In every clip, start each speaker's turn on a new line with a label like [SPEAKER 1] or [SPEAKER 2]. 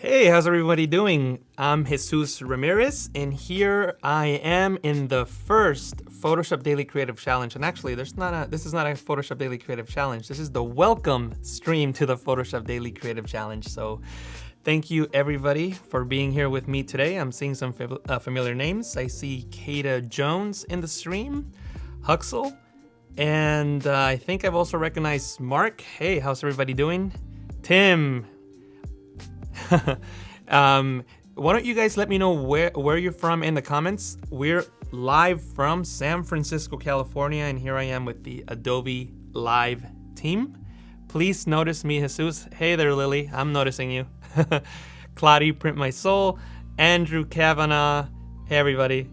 [SPEAKER 1] Hey, how's everybody doing? I'm Jesús Ramirez, and here I am in the first Photoshop Daily Creative Challenge. And actually, this is not a Photoshop Daily Creative Challenge. This is the welcome stream to the Photoshop Daily Creative Challenge. So thank you everybody for being here with me today. I'm seeing some familiar names. I see Kata Jones in the stream, Huxel, and I think I've also recognized Mark. Hey, how's everybody doing? Tim. Why don't you guys let me know where you're from in the comments? We're live from San Francisco, California, and here I am with the Adobe Live team. Please notice me, Jesus. Hey there, Lily. I'm noticing you. Claudia, Print My Soul. Andrew Kavanaugh. Hey, everybody.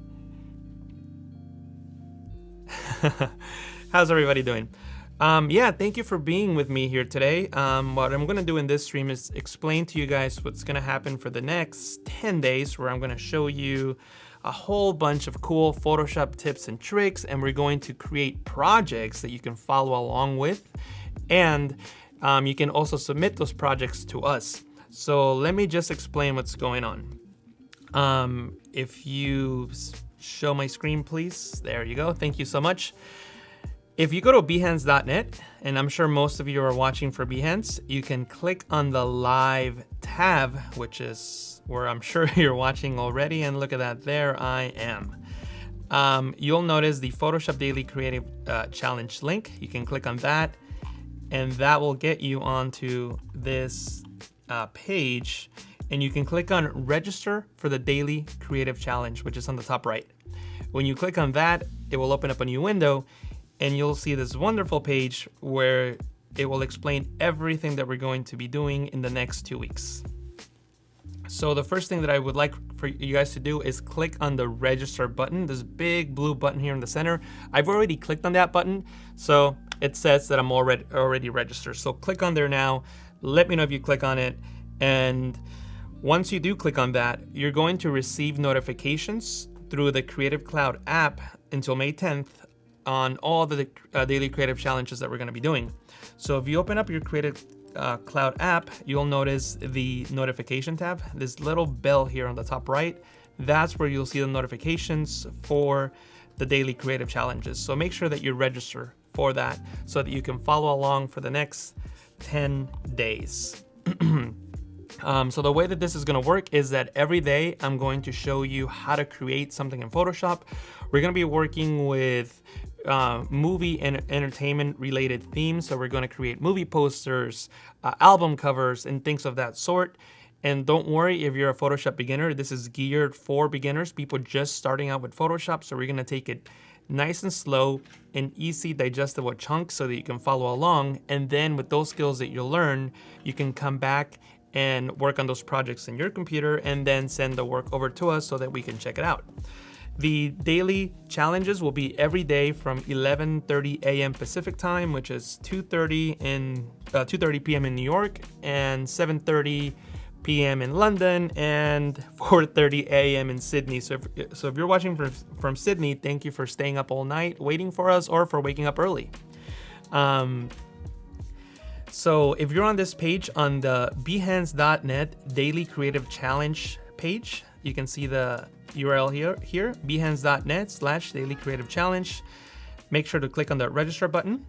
[SPEAKER 1] How's everybody doing? Yeah, thank you for being with me here today. What I'm going to do in this stream is explain to you guys what's going to happen for the next 10 days, where I'm going to show you a whole bunch of cool Photoshop tips and tricks, and we're going to create projects that you can follow along with, and you can also submit those projects to us. So let me just explain what's going on. If you show my screen, please. There you go. Thank you so much. If you go to Behance.net, and I'm sure most of you are watching for Behance, you can click on the live tab, which is where I'm sure you're watching already. And look at that, there I am. You'll notice the Photoshop Daily Creative Challenge link. You can click on that, and that will get you onto this page. And you can click on Register for the Daily Creative Challenge, which is on the top right. When you click on that, it will open up a new window, and you'll see this wonderful page where it will explain everything that we're going to be doing in the next 2 weeks. So the first thing that I would like for you guys to do is click on the register button, this big blue button here in the center. I've already clicked on that button, so it says that I'm already registered. So click on there now. Let me know if you click on it. And once you do click on that, you're going to receive notifications through the Creative Cloud app until May 10th on all the daily creative challenges that we're going to be doing. So if you open up your Creative Cloud app, you'll notice the notification tab, this little bell here on the top right. That's where you'll see the notifications for the daily creative challenges. So make sure that you register for that so that you can follow along for the next 10 days. So the way that this is going to work is that every day I'm going to show you how to create something in Photoshop. We're going to be working with movie and entertainment related themes. So we're going to create movie posters, album covers, and things of that sort. And don't worry if you're a Photoshop beginner. This is geared for beginners, people just starting out with Photoshop. So we're going to take it nice and slow and easy digestible chunks so that you can follow along. And then with those skills that you'll learn, you can come back and work on those projects in your computer and then send the work over to us so that we can check it out. The daily challenges will be every day from 11:30 a.m. Pacific time, which is 2:30 p.m. in New York, and 7:30 p.m. in London, and 4:30 a.m. in Sydney. So if you're watching from Sydney, thank you for staying up all night waiting for us, or for waking up early. So if you're on this page, on the Behance.net Daily Creative Challenge page, you can see the URL here, Behance.net/Daily Creative Challenge. Make sure to click on the register button.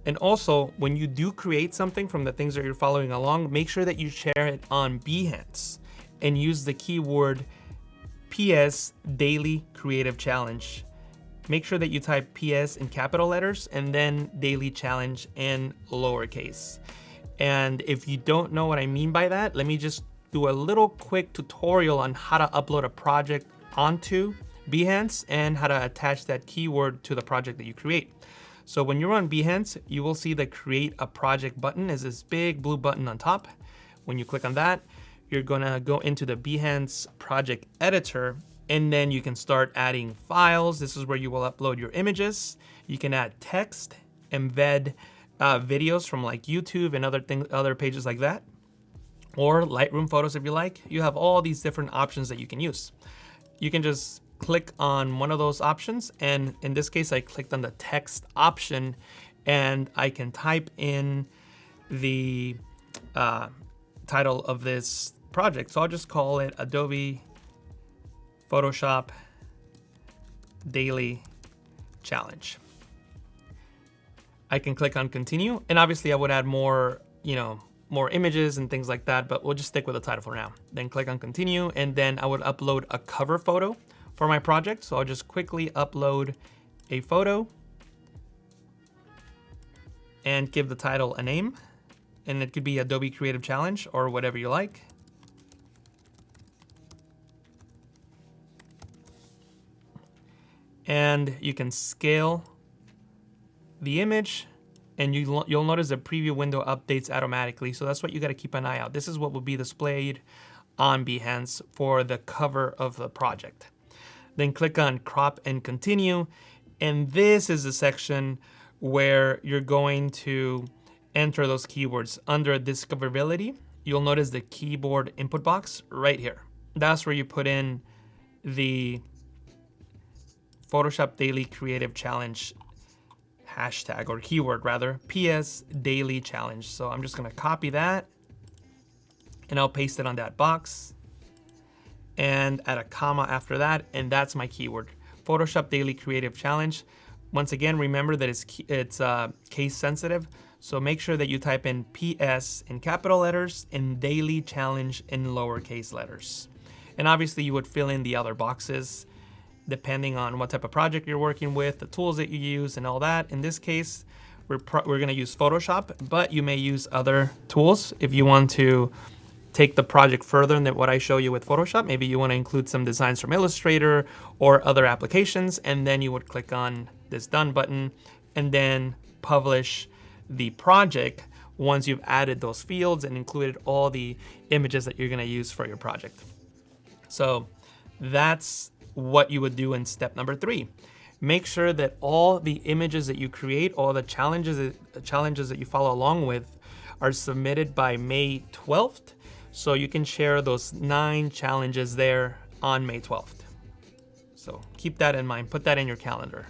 [SPEAKER 1] And also, when you do create something from the things that you're following along, make sure that you share it on Behance and use the keyword PS Daily Creative Challenge. Make sure that you type PS in capital letters and then Daily Challenge in lowercase. And if you don't know what I mean by that, let me just do a little quick tutorial on how to upload a project onto Behance and how to attach that keyword to the project that you create. So when you're on Behance, you will see the Create a Project button is this big blue button on top. When you click on that, you're gonna go into the Behance project editor, and then you can start adding files. This is where you will upload your images. You can add text, embed videos from like YouTube and other pages like that, or Lightroom photos if you like. You have all these different options that you can use. You can just click on one of those options, and in this case I clicked on the text option, and I can type in the title of this project. So I'll just call it Adobe Photoshop Daily Challenge. I can click on continue, and obviously I would add more, more images and things like that, but we'll just stick with the title for now. Then click on continue, and then I would upload a cover photo for my project. So I'll just quickly upload a photo and give the title a name, and it could be Adobe Creative Challenge or whatever you like. And you can scale the image, and you'll notice the preview window updates automatically. So that's what you got to keep an eye out. This is what will be displayed on Behance for the cover of the project. Then click on crop and continue. And this is the section where you're going to enter those keywords. Under discoverability, you'll notice the keyboard input box right here. That's where you put in the Photoshop Daily Creative Challenge hashtag, or keyword rather, PS Daily Challenge. So I'm just gonna copy that and I'll paste it on that box and add a comma after that, and that's my keyword, Photoshop Daily Creative Challenge. Once again, remember that it's case sensitive, so make sure that you type in PS in capital letters and Daily Challenge in lowercase letters. And obviously you would fill in the other boxes depending on what type of project you're working with, the tools that you use and all that. In this case, we're gonna use Photoshop, but you may use other tools if you want to take the project further than what I show you with Photoshop. Maybe you wanna include some designs from Illustrator or other applications, and then you would click on this done button and then publish the project once you've added those fields and included all the images that you're gonna use for your project. So that's what you would do in step number 3. Make sure that all the images that you create, all the challenges that you follow along with, are submitted by May 12th. So you can share those 9 challenges there on May 12th. So keep that in mind, put that in your calendar.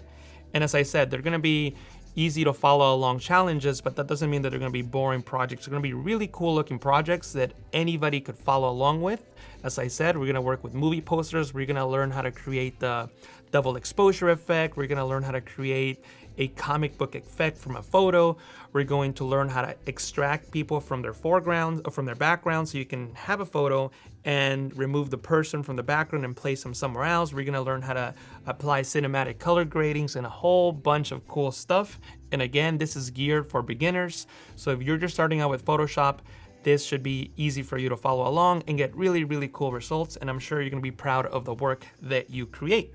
[SPEAKER 1] And as I said, they're gonna be easy to follow along challenges, but that doesn't mean that they're gonna be boring projects. They're gonna be really cool looking projects that anybody could follow along with. As I said, we're gonna work with movie posters. We're gonna learn how to create the double exposure effect. We're gonna learn how to create a comic book effect from a photo. We're going to learn how to extract people from their foreground or from their background, so you can have a photo and remove the person from the background and place them somewhere else. We're gonna learn how to apply cinematic color gradings and a whole bunch of cool stuff. And again, this is geared for beginners. So if you're just starting out with Photoshop, this should be easy for you to follow along and get really, really cool results. And I'm sure you're gonna be proud of the work that you create.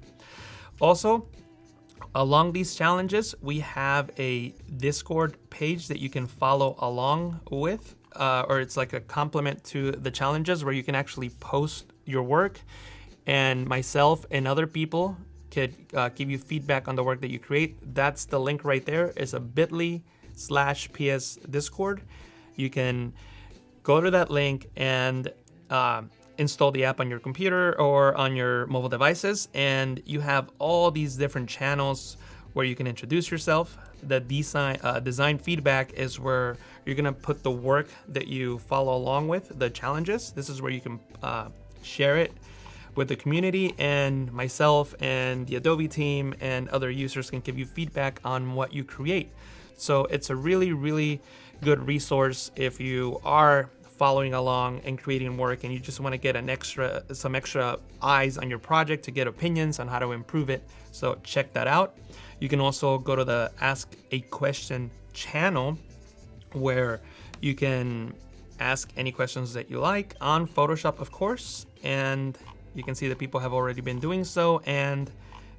[SPEAKER 1] Also, along these challenges, we have a Discord page that you can follow along with, or it's like a complement to the challenges where you can actually post your work, and myself and other people could give you feedback on the work that you create. That's the link right there. It's a bit.ly/PS Discord. You can go to that link and install the app on your computer or on your mobile devices, and you have all these different channels where you can introduce yourself. The design feedback is where you're gonna put the work that you follow along with, the challenges. This is where you can share it with the community, and myself and the Adobe team and other users can give you feedback on what you create. So it's a really, really good resource if you are following along and creating work and you just want to get some extra eyes on your project to get opinions on how to improve it. So check that out. You can also go to the Ask a Question channel where you can ask any questions that you like on Photoshop, of course, and you can see that people have already been doing so, and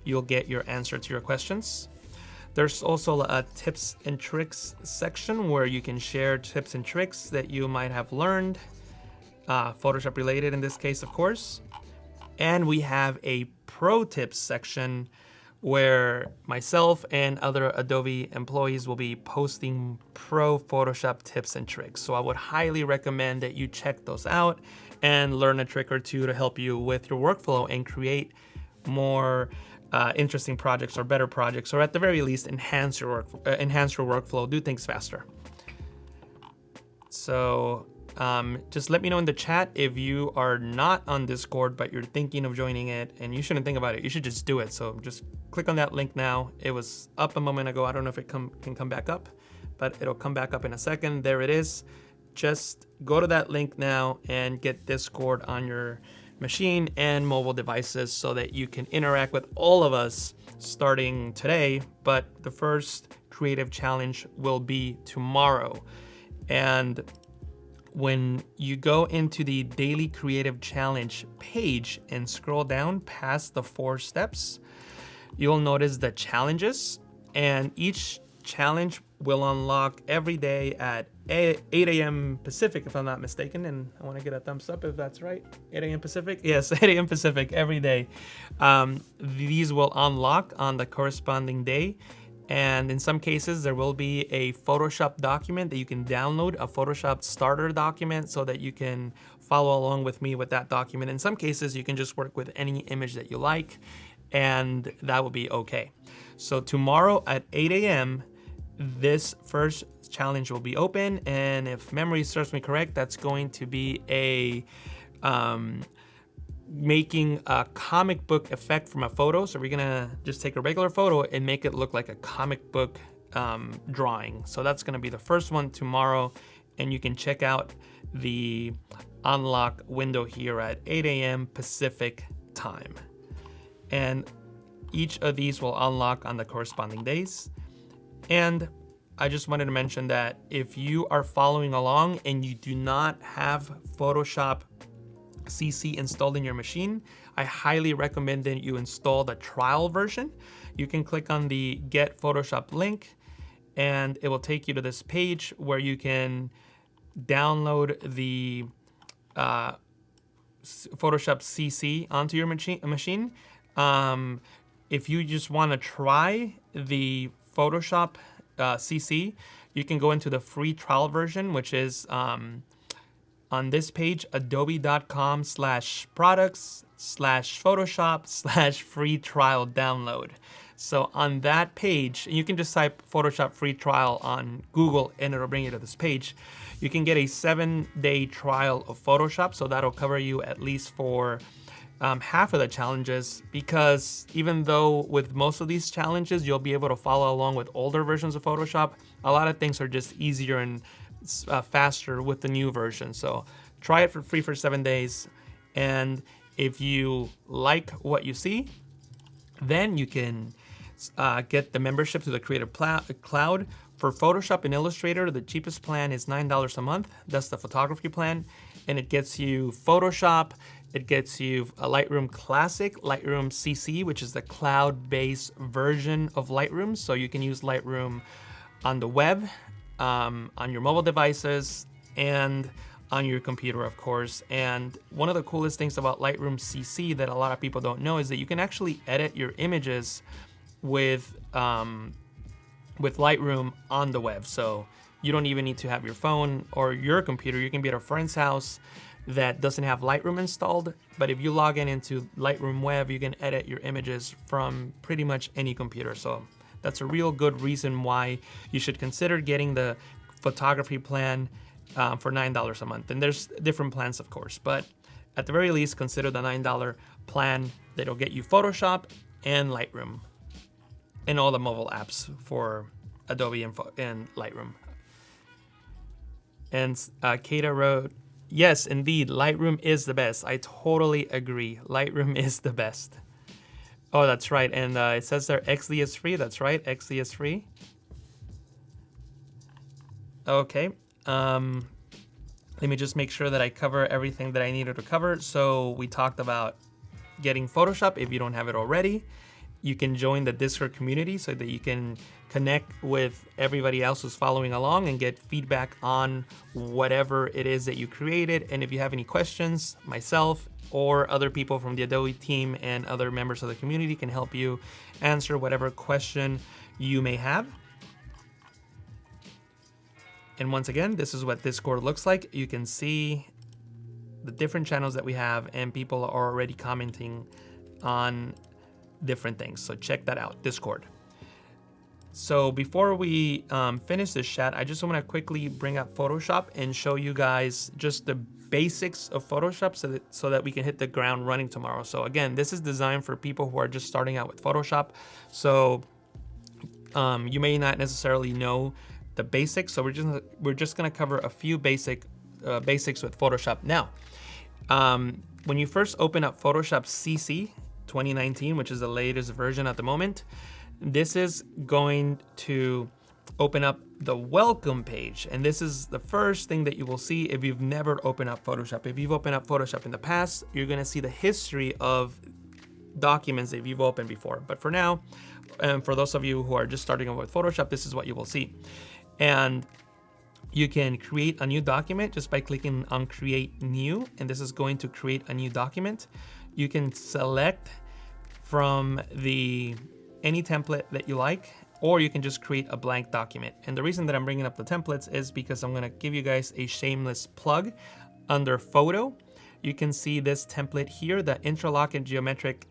[SPEAKER 1] you'll get your answer to your questions. There's also a tips and tricks section where you can share tips and tricks that you might have learned, Photoshop related in this case, of course. And we have a pro tips section where myself and other Adobe employees will be posting pro Photoshop tips and tricks. So I would highly recommend that you check those out and learn a trick or two to help you with your workflow and create more interesting projects or better projects, or at the very least enhance your workflow, do things faster. So Just let me know in the chat if you are not on Discord, but you're thinking of joining it, and you shouldn't think about it. You should just do it. So just click on that link now. It was up a moment ago. I don't know if it can come back up, but it'll come back up in a second. There it is. Just go to that link now and get Discord on your machine and mobile devices so that you can interact with all of us starting today. But the first creative challenge will be tomorrow. And when you go into the daily creative challenge page and scroll down past the 4 steps, you'll notice the challenges, and each challenge will unlock every day at 8 a.m. Pacific, if I'm not mistaken. And I want to get a thumbs up if that's right. 8 a.m. Pacific? Yes, 8 a.m. Pacific every day. These will unlock on the corresponding day. And in some cases, there will be a Photoshop document that you can download, a Photoshop starter document, so that you can follow along with me with that document. In some cases, you can just work with any image that you like, and that will be okay. So tomorrow at 8 a.m., this first challenge will be open. And if memory serves me correct, that's going to be a making a comic book effect from a photo. So we're gonna just take a regular photo and make it look like a comic book drawing. So that's gonna be the first one tomorrow, and you can check out the unlock window here at 8 a.m. Pacific time. And each of these will unlock on the corresponding days. And I just wanted to mention that if you are following along and you do not have Photoshop CC installed in your machine, I highly recommend that you install the trial version. You can click on the Get Photoshop link, and it will take you to this page where you can download the Photoshop CC onto your machine. If you just want to try the Photoshop CC, you can go into the free trial version, which is on this page, adobe.com/products/Photoshop/free trial download. So on that page, you can just type Photoshop free trial on Google and it'll bring you to this page. You can get a 7-day trial of Photoshop, so that'll cover you at least for half of the challenges, because even though with most of these challenges, you'll be able to follow along with older versions of Photoshop, a lot of things are just easier and faster with the new version. So try it for free for 7 days. And if you like what you see, then you can get the membership to the Creative Cloud. For Photoshop and Illustrator, the cheapest plan is $9 a month. That's the photography plan. And it gets you Photoshop, it gets you a Lightroom Classic, Lightroom CC, which is the cloud-based version of Lightroom. So you can use Lightroom on the web, on your mobile devices, and on your computer, of course. And one of the coolest things about Lightroom CC that a lot of people don't know is that you can actually edit your images with Lightroom on the web. So you don't even need to have your phone or your computer. You can be at a friend's house that doesn't have Lightroom installed, but if you log into Lightroom Web, you can edit your images from pretty much any computer. So that's a real good reason why you should consider getting the photography plan for $9 a month. And there's different plans, of course, but at the very least, consider the $9 plan that'll get you Photoshop and Lightroom and all the mobile apps for Adobe and Lightroom. And Kata wrote, yes, indeed, Lightroom is the best. I totally agree. Lightroom is the best. Oh, that's right. And it says there XD is free. That's right. XD is free. Okay. Let me just make sure that I cover everything that I needed to cover. So we talked about getting Photoshop if you don't have it already. You can join the Discord community so that you can connect with everybody else who's following along and get feedback on whatever it is that you created. And if you have any questions, myself or other people from the Adobe team and other members of the community can help you answer whatever question you may have. And once again, this is what Discord looks like. You can see the different channels that we have, and people are already commenting on different things. So check that out, Discord. So before we finish this chat, I just want to quickly bring up Photoshop and show you guys just the basics of Photoshop so that we can hit the ground running tomorrow. So again, this is designed for people who are just starting out with Photoshop. So you may not necessarily know the basics. So we're just gonna cover a few basics with Photoshop. Now, when you first open up Photoshop CC 2019, which is the latest version at the moment, this is going to open up the welcome page. And this is the first thing that you will see if you've never opened up Photoshop. If you've opened up Photoshop in the past, you're gonna see the history of documents that you've opened before. But for now, for those of you who are just starting out with Photoshop, this is what you will see. And you can create a new document just by clicking on Create New, and this is going to create a new document. You can select from any template that you like, or you can just create a blank document. And the reason that I'm bringing up the templates is because I'm gonna give you guys a shameless plug. Under Photo, you can see this template here, the interlock and geometric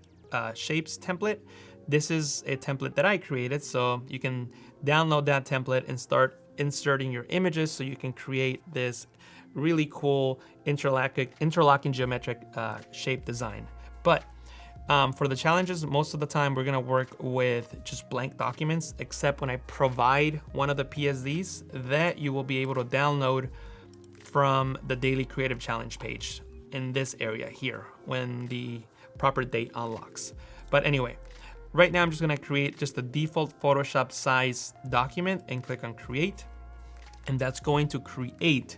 [SPEAKER 1] shapes template. This is a template that I created, so you can download that template and start inserting your images so you can create this really cool interlocking geometric shape design. But for the challenges, most of the time we're gonna work with just blank documents, except when I provide one of the PSDs that you will be able to download from the Daily Creative Challenge page in this area here when the proper date unlocks. But anyway, right now I'm just gonna create just the default Photoshop size document and click on Create. And that's going to create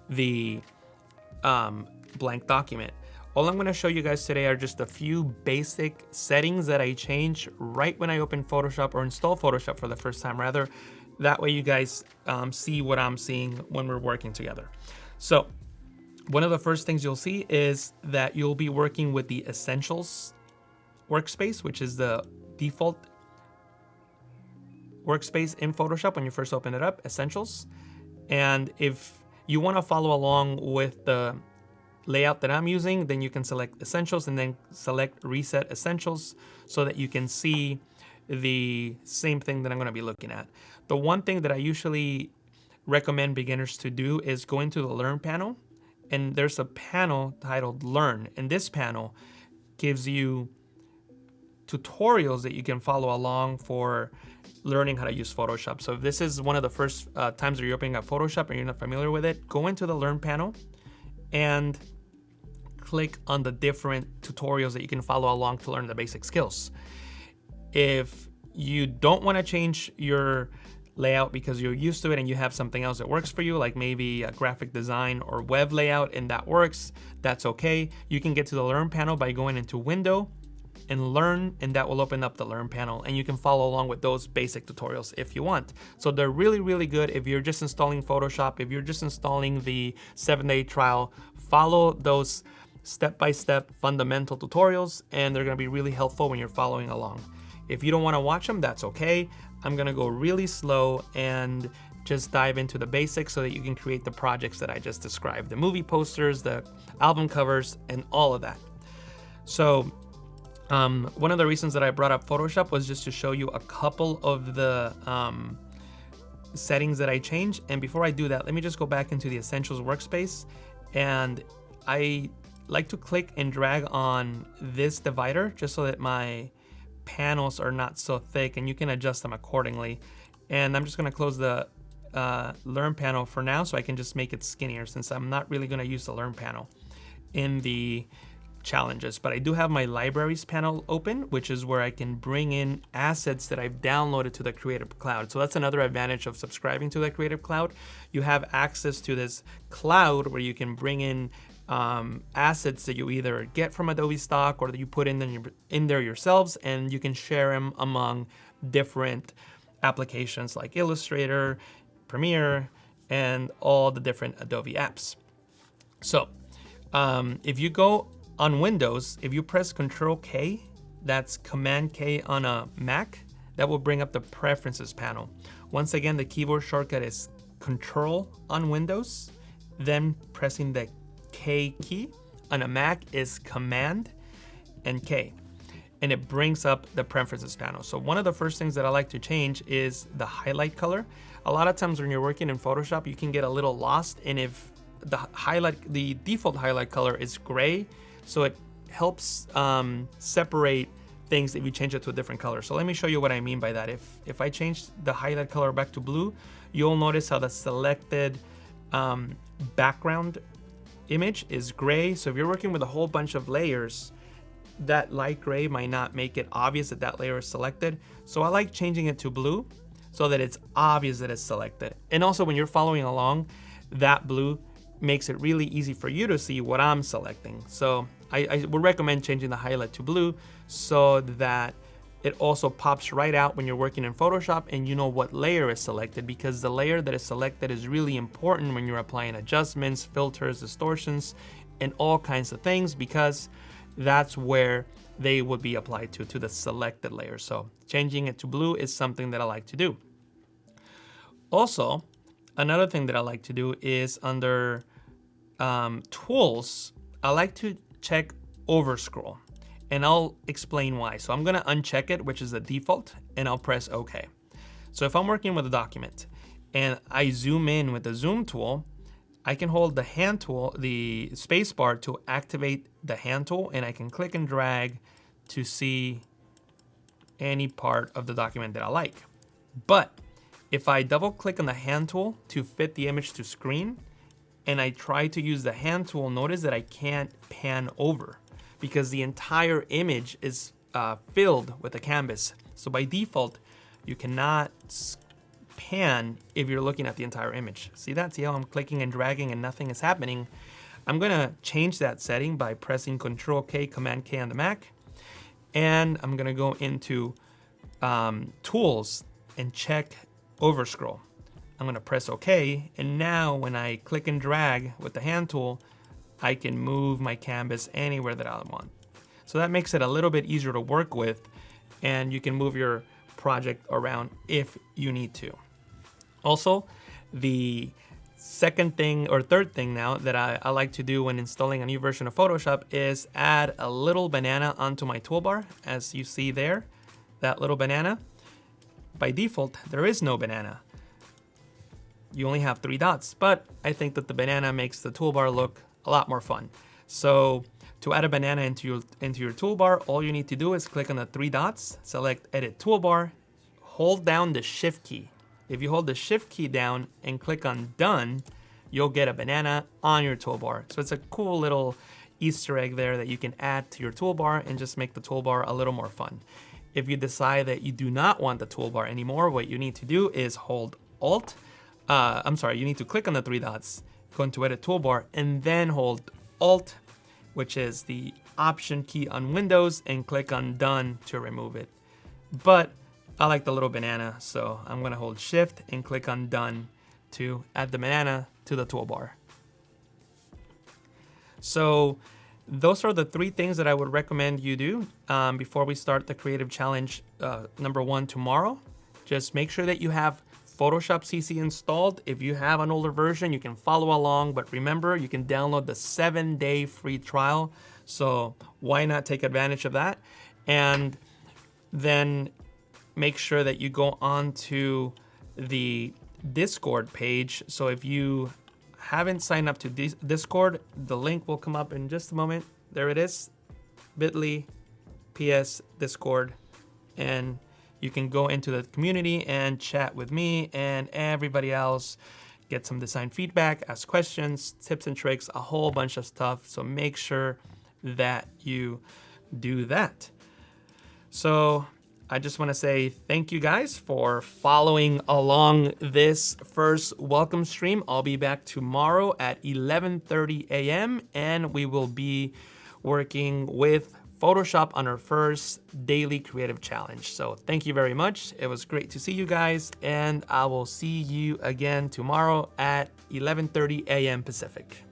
[SPEAKER 1] the blank document. All I'm gonna show you guys today are just a few basic settings that I change right when I open Photoshop or install Photoshop for the first time rather. That way you guys see what I'm seeing when we're working together. So one of the first things you'll see is that you'll be working with the Essentials workspace, which is the default workspace in Photoshop when you first open it up, Essentials. And if you want to follow along with the layout that I'm using, then you can select Essentials and then select Reset Essentials so that you can see the same thing that I'm going to be looking at. The one thing that I usually recommend beginners to do is go into the Learn panel, and there's a panel titled Learn, and this panel gives you tutorials that you can follow along for learning how to use Photoshop. So if this is one of the first times that you're opening up Photoshop and you're not familiar with it, go into the Learn panel and click on the different tutorials that you can follow along to learn the basic skills. If you don't want to change your layout because you're used to it and you have something else that works for you, like maybe a graphic design or web layout, and that works, that's okay. You can get to the Learn panel by going into Window and Learn, and that will open up the Learn panel, and you can follow along with those basic tutorials if you want. So they're really, really good if you're just installing Photoshop, if you're just installing the 7-day trial, follow those step-by-step fundamental tutorials, and they're gonna be really helpful when you're following along. If you don't wanna watch them, that's okay. I'm gonna go really slow and just dive into the basics so that you can create the projects that I just described, the movie posters, the album covers, and all of that. So one of the reasons that I brought up Photoshop was just to show you a couple of the settings that I changed. And before I do that, let me just go back into the Essentials workspace, and I like to click and drag on this divider just so that my panels are not so thick, and you can adjust them accordingly. And I'm just gonna close the Learn panel for now so I can just make it skinnier, since I'm not really gonna use the Learn panel in the challenges. But I do have my Libraries panel open, which is where I can bring in assets that I've downloaded to the Creative Cloud. So that's another advantage of subscribing to the Creative Cloud. You have access to this cloud where you can bring in assets that you either get from Adobe stock or that you put in there yourselves, and you can share them among different applications like Illustrator, Premiere, and all the different Adobe apps. So if you go on Windows, if you press Control K, that's Command K on a Mac, that will bring up the Preferences panel. Once again, the keyboard shortcut is Control on Windows, then pressing the K key. On a Mac is Command and K. and it brings up the preferences panel. So one of the first things that I like to change is the highlight color. A lot of times when you're working in Photoshop, you can get a little lost, and if the default highlight color is gray, so it helps separate things if you change it to a different color. So let me show you what I mean by that. If I change the highlight color back to blue, you'll notice how the selected background image is gray. So if you're working with a whole bunch of layers, that light gray might not make it obvious that that layer is selected. So I like changing it to blue so that it's obvious that it's selected. And also when you're following along, that blue makes it really easy for you to see what I'm selecting. So I would recommend changing the highlight to blue so that it also pops right out when you're working in Photoshop and you know what layer is selected, because the layer that is selected is really important when you're applying adjustments, filters, distortions, and all kinds of things, because that's where they would be applied to the selected layer. So changing it to blue is something that I like to do. Also, another thing that I like to do is under tools, I like to check overscroll, and I'll explain why. So I'm gonna uncheck it, which is the default, and I'll press OK. So if I'm working with a document and I zoom in with the zoom tool, I can hold the hand tool, the space bar, to activate the hand tool, and I can click and drag to see any part of the document that I like. But if I double click on the hand tool to fit the image to screen, and I try to use the hand tool, notice that I can't pan over because the entire image is filled with the canvas. So by default, you cannot pan if you're looking at the entire image. See that? See how I'm clicking and dragging and nothing is happening? I'm gonna change that setting by pressing Control K, Command K on the Mac. And I'm gonna go into Tools and check Overscroll. I'm gonna press OK, and now when I click and drag with the hand tool, I can move my canvas anywhere that I want. So that makes it a little bit easier to work with, and you can move your project around if you need to. Also, the second thing or third thing now that I like to do when installing a new version of Photoshop is add a little banana onto my toolbar. As you see there, that little banana. By default, there is no banana. You only have 3 dots, but I think that the banana makes the toolbar look a lot more fun. So to add a banana into your toolbar, all you need to do is click on the 3 dots, select Edit Toolbar, hold down the Shift key. If you hold the Shift key down and click on Done, you'll get a banana on your toolbar. So it's a cool little Easter egg there that you can add to your toolbar and just make the toolbar a little more fun. If you decide that you do not want the toolbar anymore, what you need to do is hold Alt. You need to click on the 3 dots, go into Edit Toolbar, and then hold Alt, which is the Option key on Windows, and click on Done to remove it. But I like the little banana, so I'm gonna hold Shift and click on Done to add the banana to the toolbar. So those are the 3 things that I would recommend you do before we start the Creative Challenge number 1 tomorrow. Just make sure that you have Photoshop CC installed. If you have an older version, you can follow along, but remember, you can download the 7-day free trial. So why not take advantage of that? And then make sure that you go on to the Discord page. So if you haven't signed up to Discord, the link will come up in just a moment. There it is, bit.ly PS Discord, and you can go into the community and chat with me and everybody else, get some design feedback, ask questions, tips and tricks, a whole bunch of stuff. So make sure that you do that. So I just want to say thank you guys for following along this first welcome stream. I'll be back tomorrow at 11:30 a.m. and we will be working with Photoshop on our first daily creative challenge. So thank you very much. It was great to see you guys, and I will see you again tomorrow at 11:30 a.m. Pacific.